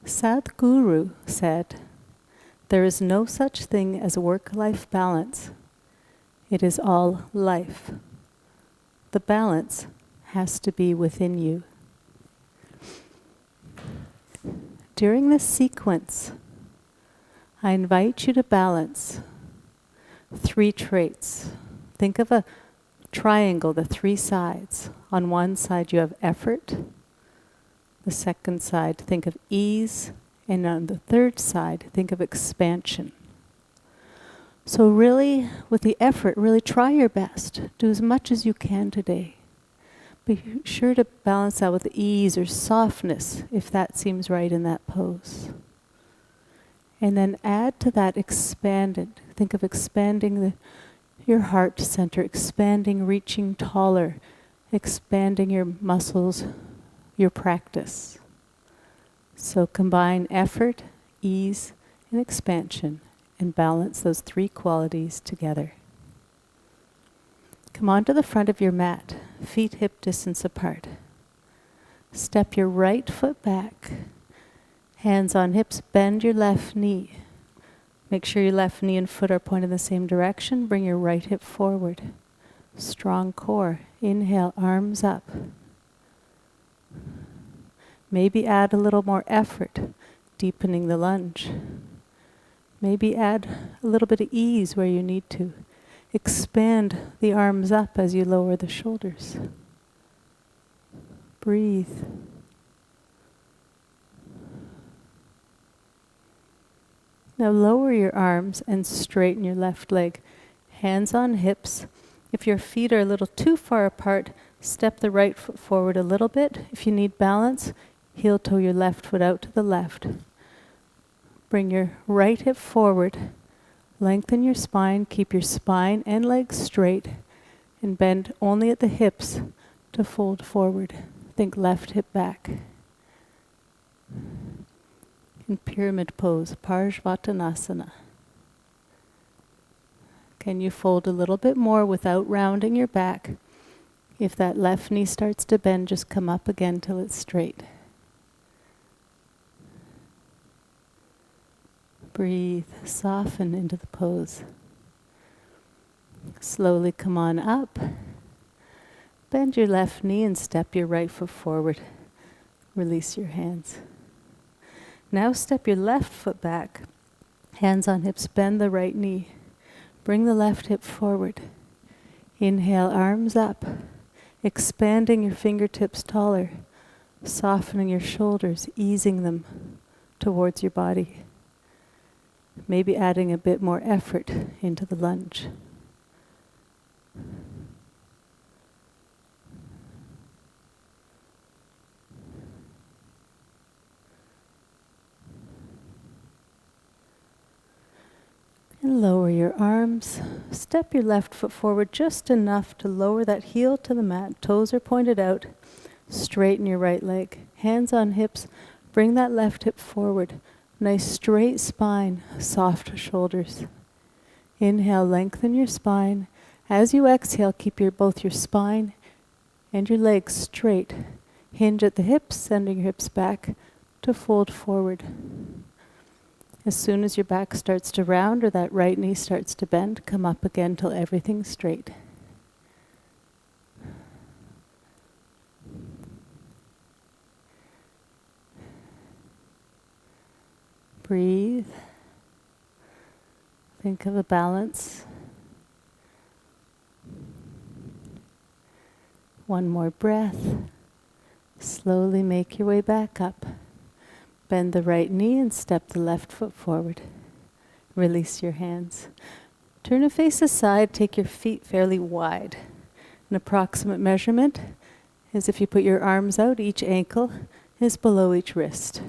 Sadhguru said, "There is no such thing as work-life balance. It is all life. The balance has to be within you." During this sequence, I invite you to balance 3 traits. Think of a triangle, the 3 sides. On one side you have effort. The second side, think of ease. And on the third side, think of expansion. So really, with the effort, really try your best. Do as much as you can today. Be sure to balance that with ease or softness, if that seems right in that pose. And then add to that expanded. Think of expanding your heart center, expanding, reaching taller, expanding your muscles, your practice. So combine effort, ease, and expansion, and balance those 3 qualities together. Come onto the front of your mat, feet hip distance apart. Step your right foot back, hands on hips, bend your left knee. Make sure your left knee and foot are pointed in the same direction. Bring your right hip forward. Strong core. Inhale, arms up. Maybe add a little more effort, deepening the lunge. Maybe add a little bit of ease where you need to. Expand the arms up as you lower the shoulders. Breathe. Now lower your arms and straighten your left leg. Hands on hips. If your feet are a little too far apart, step the right foot forward a little bit. If you need balance, heel toe your left foot out to the left. Bring your right hip forward. Lengthen your spine. Keep your spine and legs straight. And bend only at the hips to fold forward. Think left hip back. In pyramid pose, Parsvattanasana. Can you fold a little bit more without rounding your back? If that left knee starts to bend, just come up again till it's straight. Breathe, soften into the pose. Slowly come on up. Bend your left knee and step your right foot forward. Release your hands. Now step your left foot back. Hands on hips, bend the right knee. Bring the left hip forward. Inhale, arms up. Expanding your fingertips taller. Softening your shoulders, easing them towards your body. Maybe adding a bit more effort into the lunge. And lower your arms. Step your left foot forward just enough to lower that heel to the mat. Toes are pointed out. Straighten your right leg. Hands on hips. Bring that left hip forward. Nice straight spine, soft shoulders. Inhale, lengthen your spine. As you exhale, keep both your spine and your legs straight. Hinge at the hips, sending your hips back to fold forward. As soon as your back starts to round or that right knee starts to bend, come up again till everything's straight. Breathe. Think of a balance. One more breath. Slowly make your way back up. Bend the right knee and step the left foot forward. Release your hands. Turn to face aside, take your feet fairly wide. An approximate measurement is if you put your arms out, each ankle is below each wrist.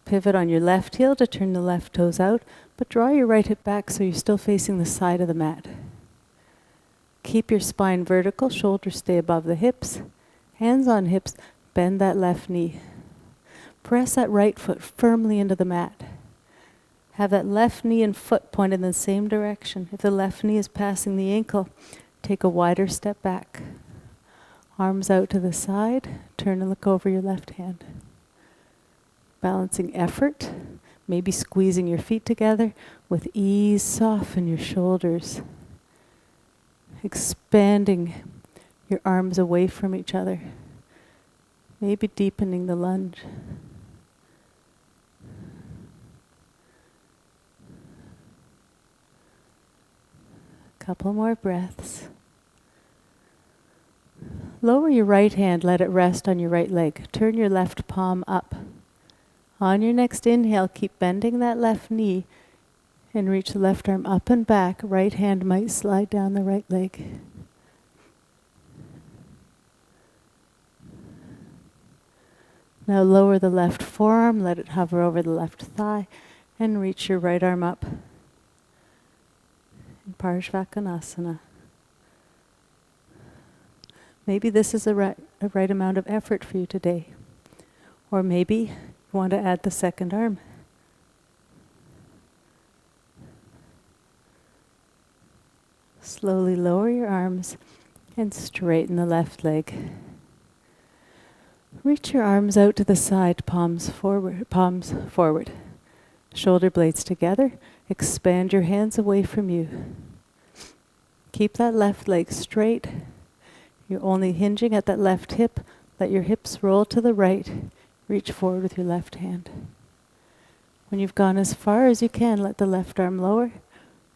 Pivot on your left heel to turn the left toes out, but draw your right hip back so you're still facing the side of the mat. Keep your spine vertical, shoulders stay above the hips. Hands on hips, bend that left knee. Press that right foot firmly into the mat. Have that left knee and foot pointed in the same direction. If the left knee is passing the ankle, take a wider step back. Arms out to the side, turn and look over your left hand. Balancing effort, maybe squeezing your feet together. With ease, soften your shoulders. Expanding your arms away from each other. Maybe deepening the lunge. Couple more breaths. Lower your right hand, let it rest on your right leg. Turn your left palm up. On your next inhale, keep bending that left knee and reach the left arm up and back. Right hand might slide down the right leg. Now lower the left forearm, let it hover over the left thigh, and reach your right arm up. In Parshvakonasana. Maybe this is a right amount of effort for you today. Or maybe you want to add the second arm. Slowly lower your arms and straighten the left leg. Reach your arms out to the side, palms forward. Shoulder blades together. Expand your hands away from you. Keep that left leg straight. You're only hinging at that left hip. Let your hips roll to the right. Reach forward with your left hand. When you've gone as far as you can, let the left arm lower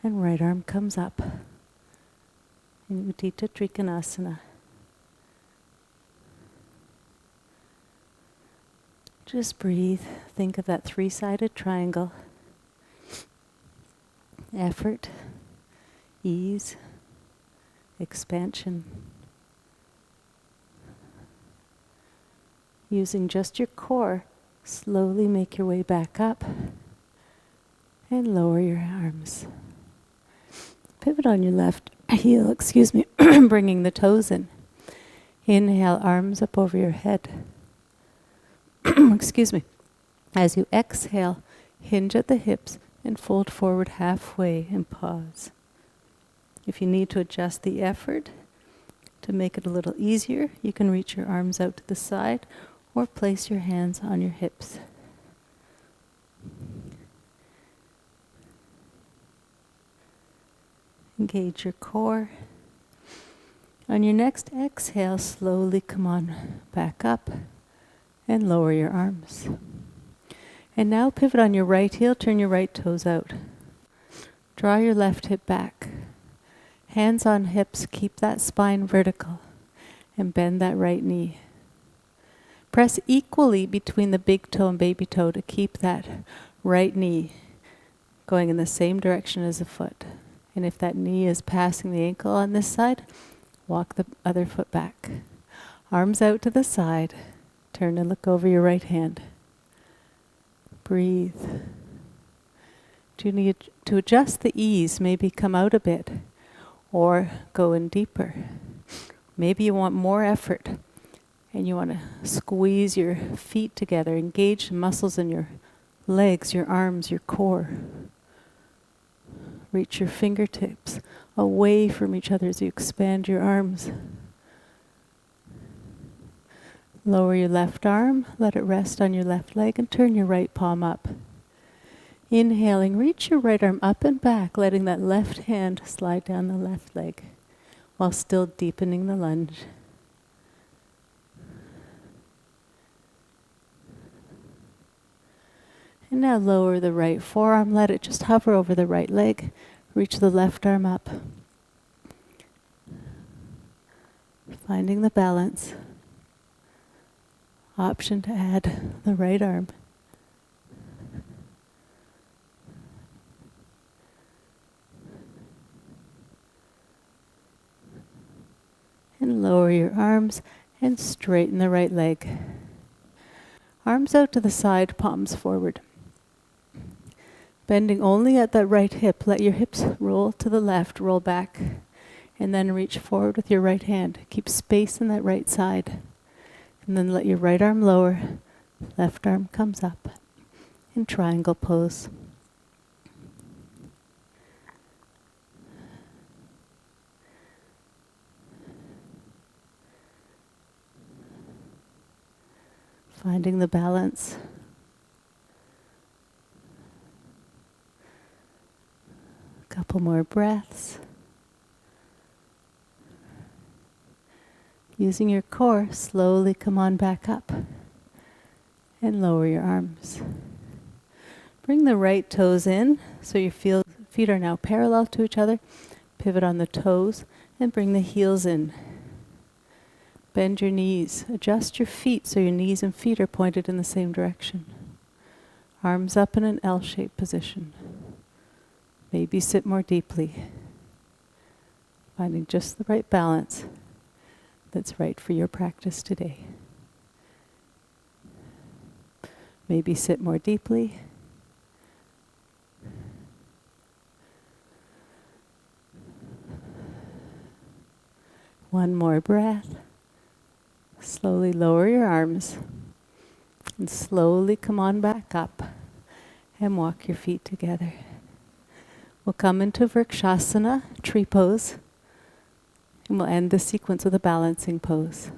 and right arm comes up. In Utthita Trikonasana. Just breathe. Think of that three-sided triangle. Effort, ease, expansion. Using just your core, slowly make your way back up and lower your arms. Pivot on your left heel, bringing the toes in. Inhale, arms up over your head. As you exhale, hinge at the hips and fold forward halfway and pause. If you need to adjust the effort to make it a little easier, you can reach your arms out to the side or place your hands on your hips. Engage your core. On your next exhale, slowly come on back up and lower your arms. And now pivot on your right heel, turn your right toes out. Draw your left hip back. Hands on hips, keep that spine vertical and bend that right knee. Press equally between the big toe and baby toe to keep that right knee going in the same direction as the foot. And if that knee is passing the ankle on this side, walk the other foot back. Arms out to the side. Turn and look over your right hand. Breathe. Do you need to adjust the ease? Maybe come out a bit or go in deeper. Maybe you want more effort and you want to squeeze your feet together, engage the muscles in your legs, your arms, your core. Reach your fingertips away from each other as you expand your arms. Lower your left arm, let it rest on your left leg, and turn your right palm up. Inhaling, reach your right arm up and back, letting that left hand slide down the left leg, while still deepening the lunge. And now lower the right forearm, let it just hover over the right leg, reach the left arm up. Finding the balance. Option to add the right arm. And lower your arms and straighten the right leg. Arms out to the side, palms forward. Bending only at that right hip, let your hips roll to the left, roll back, and then reach forward with your right hand. Keep space in that right side. And then let your right arm lower, left arm comes up in triangle pose. Finding the balance. couple more breaths. Using your core, slowly come on back up and lower your arms. Bring the right toes in so your feet are now parallel to each other. Pivot on the toes and bring the heels in. Bend your knees. Adjust your feet so your knees and feet are pointed in the same direction. Arms up in an L-shaped position. Maybe sit more deeply. Finding just the right balance that's right for your practice today. Maybe sit more deeply. One more breath. Slowly lower your arms and slowly come on back up and walk your feet together. We'll come into Vrikshasana, tree pose, and we'll end the sequence with a balancing pose.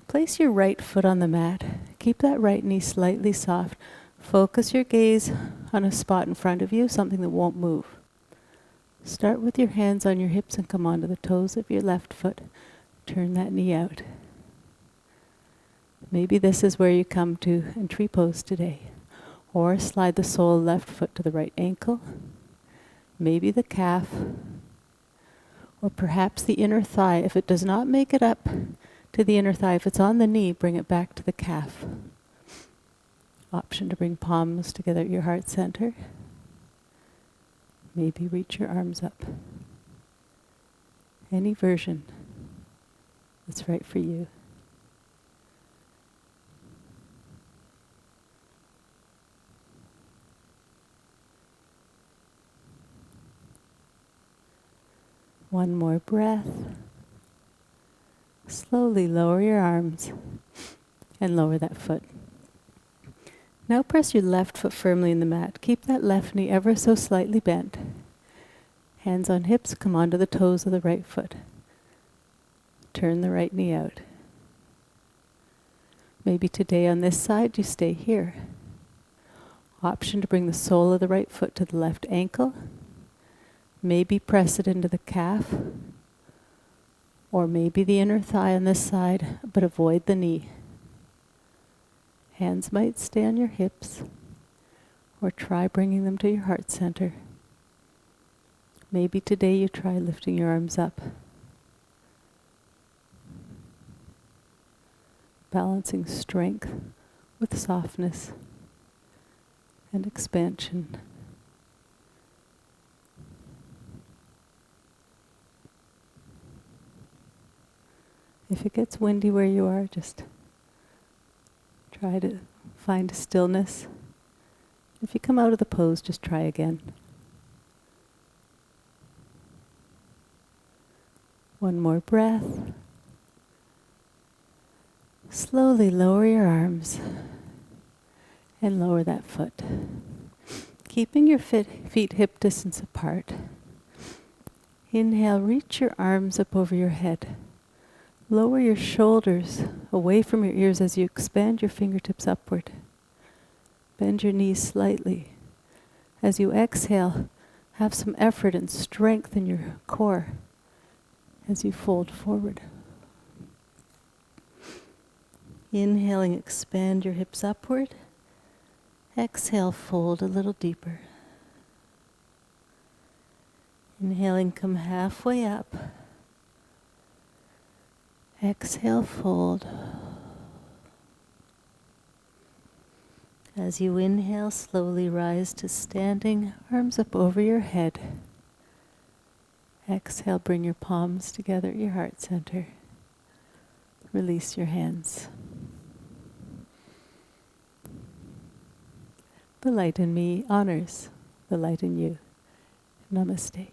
Place your right foot on the mat. Keep that right knee slightly soft. Focus your gaze on a spot in front of you, something that won't move. Start with your hands on your hips and come onto the toes of your left foot. Turn that knee out. Maybe this is where you come to in tree pose today. Or slide the sole left foot to the right ankle. Maybe the calf. Or perhaps the inner thigh. If it does not make it up to the inner thigh, if it's on the knee, bring it back to the calf. Option to bring palms together at your heart center. Maybe reach your arms up. Any version that's right for you. One more breath. Slowly lower your arms and lower that foot. Now press your left foot firmly in the mat. Keep that left knee ever so slightly bent. Hands on hips, come onto the toes of the right foot. Turn the right knee out. Maybe today on this side you stay here. Option to bring the sole of the right foot to the left ankle. Maybe press it into the calf. Or maybe the inner thigh on this side, but avoid the knee. Hands might stay on your hips, or try bringing them to your heart center. Maybe today you try lifting your arms up. Balancing strength with softness and expansion. If it gets windy where you are, just try to find a stillness. If you come out of the pose, just try again. One more breath. Slowly lower your arms and lower that foot. Keeping your feet hip distance apart. Inhale, reach your arms up over your head. Lower your shoulders away from your ears as you expand your fingertips upward. Bend your knees slightly. As you exhale, have some effort and strength in your core as you fold forward. Inhaling, expand your hips upward. Exhale, fold a little deeper. Inhaling, come halfway up. Exhale, fold. As you inhale, slowly rise to standing, arms up over your head. Exhale, bring your palms together at your heart center. Release your hands. The light in me honors the light in you. Namaste.